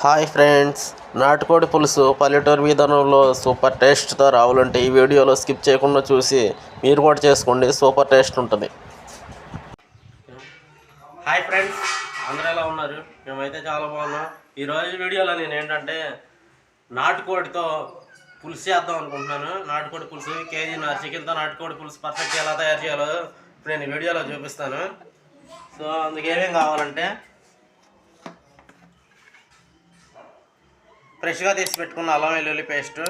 Hi friends, నాటుకోడి పులుసు పల్లెటూరు విధానంలో సూపర్ టేస్ట్తో రావాలంటే ఈ వీడియోలో స్కిప్ చేయకుండా చూసి మీరు కూడా చేసుకోండి. సూపర్ టేస్ట్ ఉంటుంది. హాయ్ ఫ్రెండ్స్, అందరూ ఎలా ఉన్నారు? మేమైతే చాలా బాగున్నాం. ఈరోజు వీడియోలో నేను ఏంటంటే నాటుకోడితో పులుసు చేద్దాం అనుకుంటున్నాను. నాటుకోడి పులుసు కేజీన్నర చికెన్తో నాటుకోడి పులుసు పర్ఫెక్ట్గా ఎలా తయారు చేయాలో ఇప్పుడు నేను వీడియోలో చూపిస్తాను. సో అందుకు ఏమేమి కావాలంటే ఫ్రెష్గా తీసి పెట్టుకున్న అల్లం వెల్లుల్లి పేస్టు,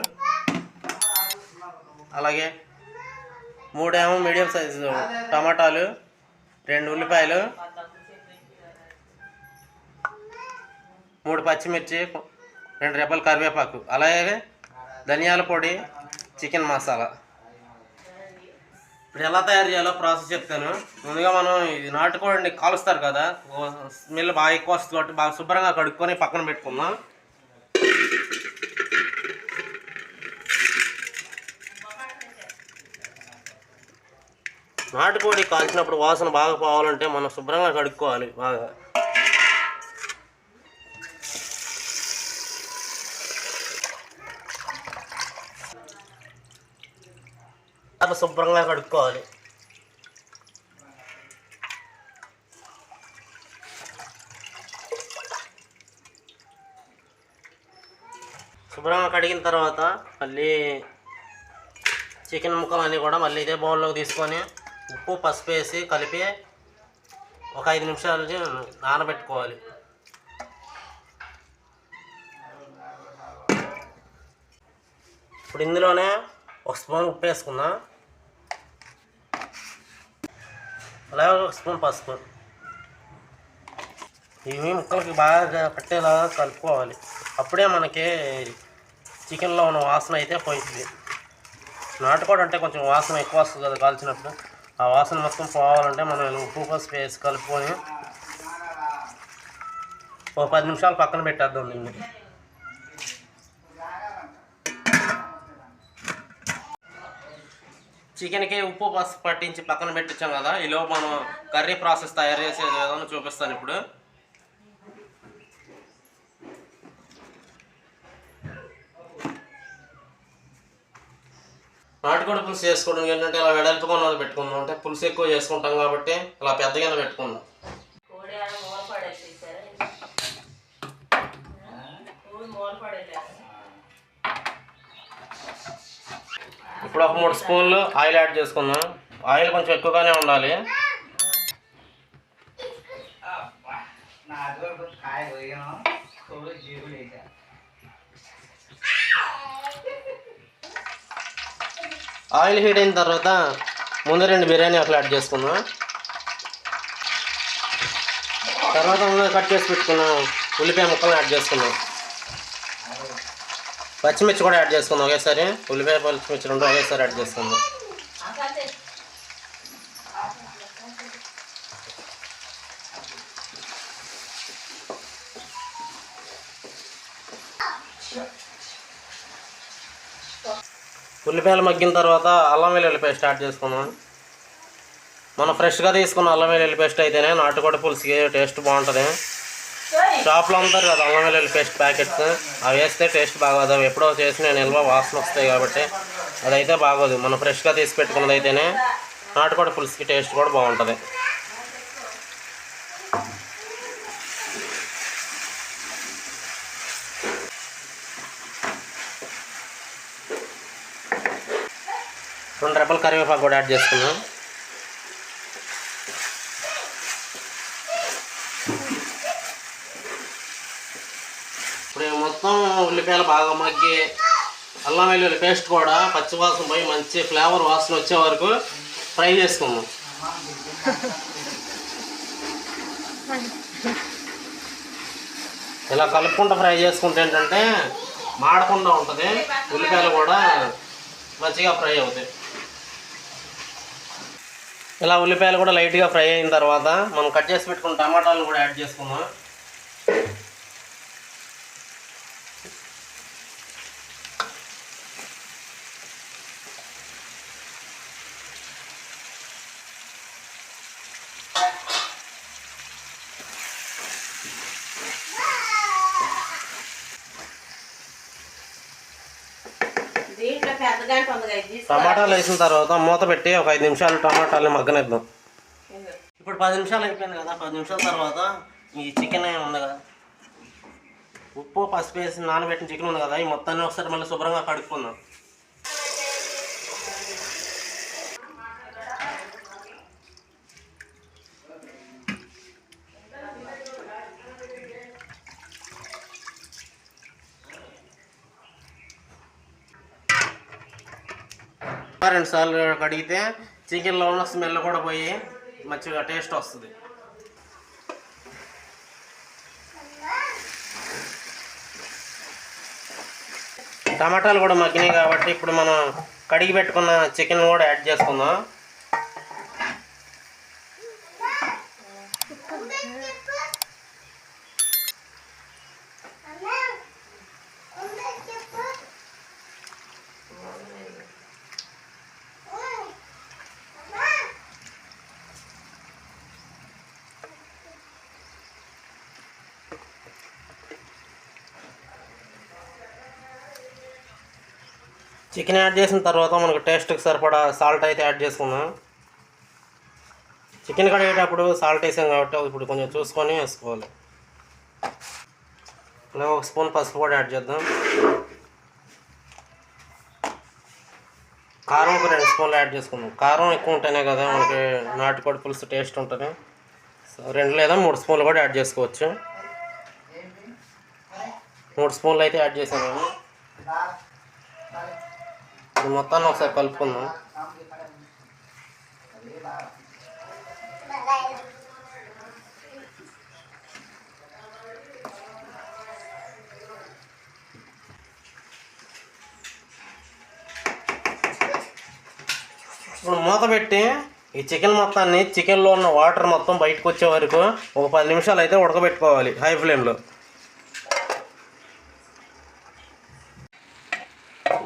అలాగే 3 మీడియం సైజు టమాటాలు, 2 ఉల్లిపాయలు, 3 పచ్చిమిర్చి, 2 రెబ్బల కరివేపాకు, అలాగే ధనియాల పొడి, చికెన్ మసాలా. ఇప్పుడు ఎలా తయారు చేయాలో ప్రాసెస్ చెప్తాను. ముందుగా మనం ఇది నాటుకోడిని కాలుస్తారు కదా, స్మెల్ బాగా ఎక్కువ వస్తుంది కాబట్టి బాగా శుభ్రంగా కడుక్కొని పక్కన పెట్టుకుందాం. నాటుకోడి కాల్చినప్పుడు వాసన బాగా పోవాలంటే మనం శుభ్రంగా కడుక్కోవాలి. బాగా శుభ్రంగా కడుక్కోవాలి. శుభ్రంగా కడిగిన తర్వాత మళ్ళీ చికెన్ ముక్కలన్నీ కూడా మళ్ళీ ఇదే బౌల్లోకి తీసుకొని ఉప్పు పసుపు వేసి కలిపి ఒక 5 నిమిషాలు నానబెట్టుకోవాలి. ఇప్పుడు ఇందులోనే 1 స్పూన్ ఉప్పు వేసుకుందాం, అలాగే 1 స్పూన్ పసుపు. ఇవి ముక్కలకి బాగా పట్టేలాగా కలుపుకోవాలి. అప్పుడే మనకి చికెన్లో ఉన్న వాసన అయితే పోయింది. నాటుకోడి అంటే కొంచెం వాసన ఎక్కువ వస్తుంది కదా కాల్చినప్పుడు. ఆ వాసన మొత్తం పోవాలంటే మనం ఉప్పు పసుపు వేసి కలుపుకొని ఒక 10 నిమిషాలు పక్కన పెట్టేద్దాం దీన్ని. చికెన్కి ఉప్పు పసుపు పట్టించి పక్కన పెట్టించాం కదా, ఈలోపు మనం కర్రీ ప్రాసెస్ తయారు చేసేది ఏదైనా చూపిస్తాను ఇప్పుడు. నాటుకోడి పులుసు చేసుకోవడం ఏంటంటే ఇలా వెడల్పుగా పెట్టుకుందాం. అంటే పులుసు ఎక్కువ చేసుకుంటాం కాబట్టి ఇలా పెద్దగా పెట్టుకుందాం. ఇప్పుడు ఒక 3 స్పూన్లు ఆయిల్ యాడ్ చేసుకుందాం. ఆయిల్ కొంచెం ఎక్కువగానే ఉండాలి. ఆయిల్ హీట్ అయిన తర్వాత ముందు 2 బిర్యానీ ఆకులు యాడ్ చేసుకుందాం. తర్వాత ముందు కట్ చేసి పెట్టుకున్నాం ఉల్లిపాయ ముక్కలు యాడ్ చేసుకుందాం. పచ్చిమిర్చి కూడా యాడ్ చేసుకుందాం ఒకేసారి. ఉల్లిపాయ పచ్చిమిర్చి 2 ఒకేసారి యాడ్ చేసుకుందాం. ఉల్లిపాయలు మగ్గిన తర్వాత అల్లం వెల్లుల్లి పేస్ట్ యాడ్ చేసుకుందాం. మనం ఫ్రెష్గా తీసుకున్న అల్లం వెల్లుల్లి పేస్ట్ అయితేనే నాటుకోడి పులుసుకి టేస్ట్ బాగుంటుంది. షాప్లో అమ్ముతారు కదా అల్లం వెల్లుల్లి పేస్ట్ ప్యాకెట్స్, అవి వేస్తే టేస్ట్ బాగోదు. అవి ఎప్పుడో చేసిన నిల్వ వాసన వస్తాయి కాబట్టి అదైతే బాగోదు. మనం ఫ్రెష్గా తీసి పెట్టుకున్నది అయితేనే నాటుకోడి పులుసుకి టేస్ట్ కూడా బాగుంటుంది. రెండు రెబ్బల కరివేపాకు కూడా యాడ్ చేసుకున్నాం. ఇప్పుడు మొత్తం ఉల్లిపాయలు బాగా మగ్గి అల్లం వెల్లుల్లి పేస్ట్ కూడా పచ్చివాసన పోయి మంచి ఫ్లేవర్ వాసన వచ్చే వరకు ఫ్రై చేసుకుందాం. ఇలా కలుపుకుంటూ ఫ్రై చేసుకుంటే ఏంటంటే మాడకుండా ఉంటుంది, ఉల్లిపాయలు కూడా మంచిగా ఫ్రై అవుతాయి. ఇలా ఉల్లిపాయలు కూడా లైట్గా ఫ్రై అయిన తర్వాత మనం కట్ చేసి పెట్టుకున్న టమాటాలను కూడా యాడ్ చేసుకుందాం. టమాటాలు వేసిన తర్వాత మూత పెట్టి ఒక 5 నిమిషాలు టమాటాలు మగ్గనిద్దాం. ఇప్పుడు 10 నిమిషాలు అయిపోయింది కదా. 10 నిమిషాల తర్వాత ఈ చికెన్ ఉంది కదా, ఉప్పు పసుపు వేసి నానబెట్టిన చికెన్ ఉంది కదా, ఈ మొత్తాన్ని ఒకసారి మళ్ళీ శుభ్రంగా కడుక్కుందాం. రెండు సార్లు కడిగితే చికెన్లో ఉన్న స్మెల్ కూడా పోయి మంచిగా టేస్ట్ వస్తుంది. టమాటాలు కూడా మగ్గినాయి కాబట్టి ఇప్పుడు మనం కడిగి పెట్టుకున్న చికెన్ కూడా యాడ్ చేసుకుందాం. చికెన్ యాడ్ చేసిన తర్వాత మనకు టేస్ట్కి సరిపడా సాల్ట్ అయితే యాడ్ చేసుకుందాం. చికెన్ కడిగేటప్పుడు సాల్ట్ వేసాం కాబట్టి ఇప్పుడు కొంచెం చూసుకొని వేసుకోవాలి. అలాగే 1 స్పూన్ పసుపు కూడా యాడ్ చేద్దాం. కారం ఒక 2 స్పూన్లు యాడ్ చేసుకుందాం. కారం ఎక్కువ ఉంటేనే కదా మనకి నాటుకోడి పులుసు టేస్ట్ ఉంటుంది. 2 లేదా 3 స్పూన్లు కూడా యాడ్ చేసుకోవచ్చు. 3 స్పూన్లు అయితే యాడ్ చేసాను నేను. ఇది మొత్తాన్ని ఒకసారి కలుపుకుందాం. ఇప్పుడు మూత పెట్టి ఈ చికెన్ మొత్తాన్ని, చికెన్లో ఉన్న వాటర్ మొత్తం బయటకు వచ్చే వరకు ఒక 10 నిమిషాలు అయితే ఉడకబెట్టుకోవాలి హై ఫ్లేమ్లో.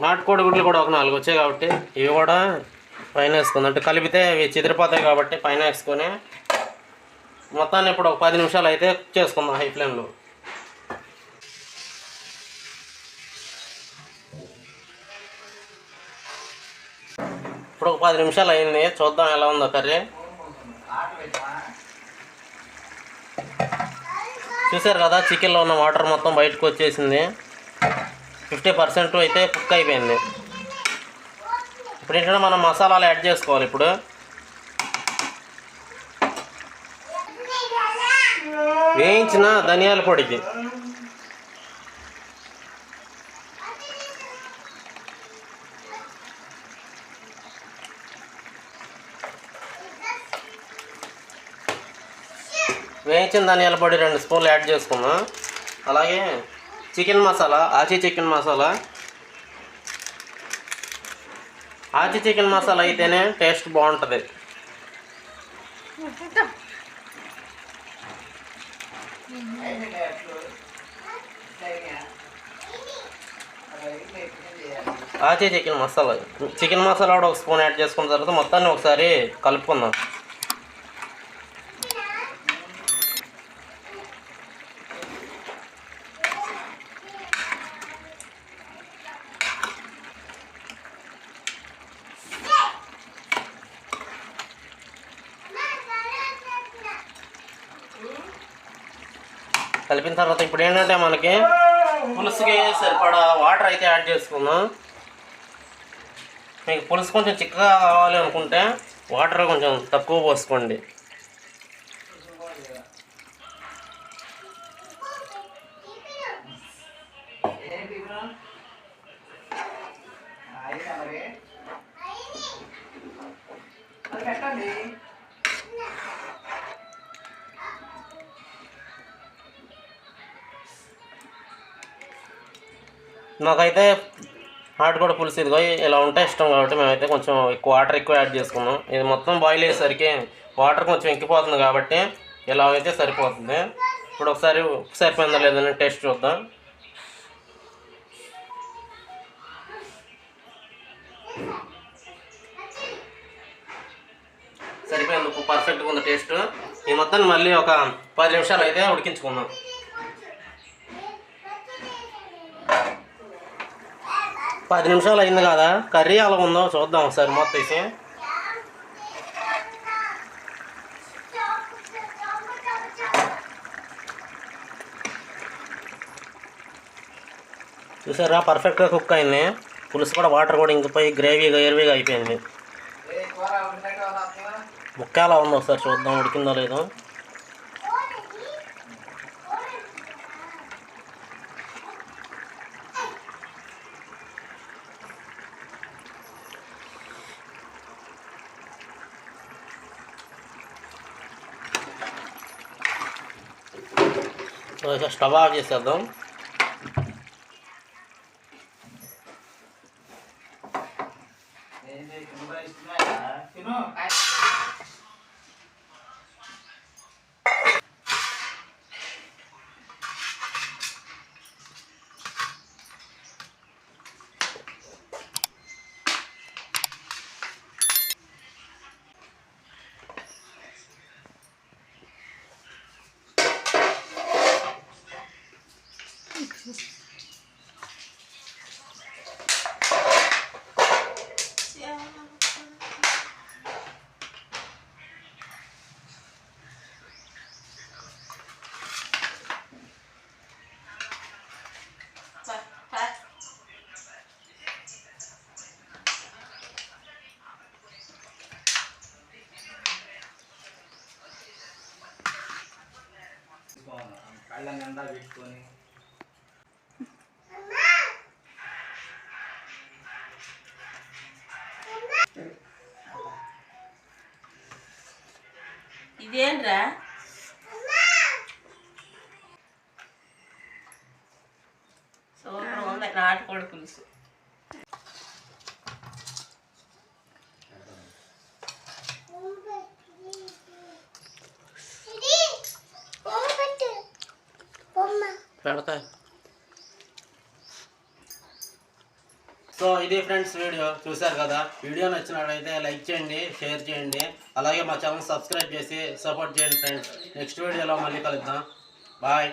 నాటుకోడి గుడ్లు కూడా ఒక 4 వచ్చాయి కాబట్టి ఇవి కూడా పైన వేసుకుంది. అంటే కలిపితే ఇవి చెదిరిపోతాయి కాబట్టి పైన వేసుకొని మొత్తాన్ని ఇప్పుడు ఒక 10 నిమిషాలు అయితే చేసుకుందాం హై ఫ్లేమ్లో. ఇప్పుడు ఒక 10 నిమిషాలు అయింది, చూద్దాం ఎలా ఉందో కర్రీ. చూసారు కదా, చికెన్లో ఉన్న వాటర్ మొత్తం బయటకు వచ్చేసింది. 50% అయితే కుక్ అయిపోయింది. ఇప్పుడు ఏంటంటే మనం మసాలాలు యాడ్ చేసుకోవాలి. ఇప్పుడు వేయించిన ధనియాల పొడికి వేయించిన ధనియాల పొడి 2 స్పూన్లు యాడ్ చేసుకుందాం. అలాగే చికెన్ మసాలా, ఆచి చికెన్ మసాలా. ఆచి చికెన్ మసాలా అయితేనే టేస్ట్ బాగుంటుంది. ఆచి చికెన్ మసాలా, చికెన్ మసాలా కూడా 1 స్పూన్ యాడ్ చేసుకున్న తర్వాత మొత్తాన్ని ఒకసారి కలుపుకుందాం. కలిపిన తర్వాత ఇప్పుడు ఏంటంటే మనకి పులుసుకి సరిపడా వాటర్ అయితే యాడ్ చేసుకుందాం. మీకు పులుసు కొంచెం చిక్కగా కావాలి అనుకుంటే వాటర్ కొంచెం తక్కువ పోసుకోండి. నాకైతే నాటుకోడి పులుసు ఇదిగో ఇలా ఉంటే ఇష్టం కాబట్టి మేమైతే కొంచెం వాటర్ ఎక్కువ యాడ్ చేసుకున్నాం. ఇది మొత్తం బాయిల్ అయ్యేసరికి వాటర్ కొంచెం ఎక్కిపోతుంది కాబట్టి ఇలా అయితే సరిపోతుంది. ఇప్పుడు ఒకసారి ఉప్పు సరిపోయిందా లేదని టేస్ట్ చూద్దాం. సరిపోయింది, ఉప్పు పర్ఫెక్ట్గా ఉంది టేస్ట్. ఈ మొత్తాన్ని మళ్ళీ ఒక 10 నిమిషాలు అయితే ఉడికించుకుందాం. 10 నిమిషాలు అయింది కదా, కర్రీ అలా ఉందో చూద్దాం ఒకసారి మొత్తం తీసి. చూసారా పర్ఫెక్ట్గా కుక్ అయింది. పులుసు కూడా వాటర్ కూడా ఇంకిపోయి గ్రేవీగా ఎరువిగా అయిపోయింది. ముక్క ఎలా ఉందో ఒకసారి చూద్దాం, ఉడికిందో లేదో. స్టవ్ ఆఫ్ చేసేద్దాం. కళ్ళ నిండా పెట్టుకొని ఇదేంట్రా సూపర్ ఉంది నాటుకోడి పులుసు. పెడతా. సో ఇది ఫ్రెండ్స్ వీడియో చూశారు కదా. వీడియో నచ్చినట్లయితే లైక్ చేయండి, షేర్ చేయండి, అలాగే మా ఛానల్ సబ్స్క్రైబ్ చేసి సపోర్ట్ చేయండి ఫ్రెండ్స్. నెక్స్ట్ వీడియోలో మళ్ళీ కలుద్దాం. బాయ్.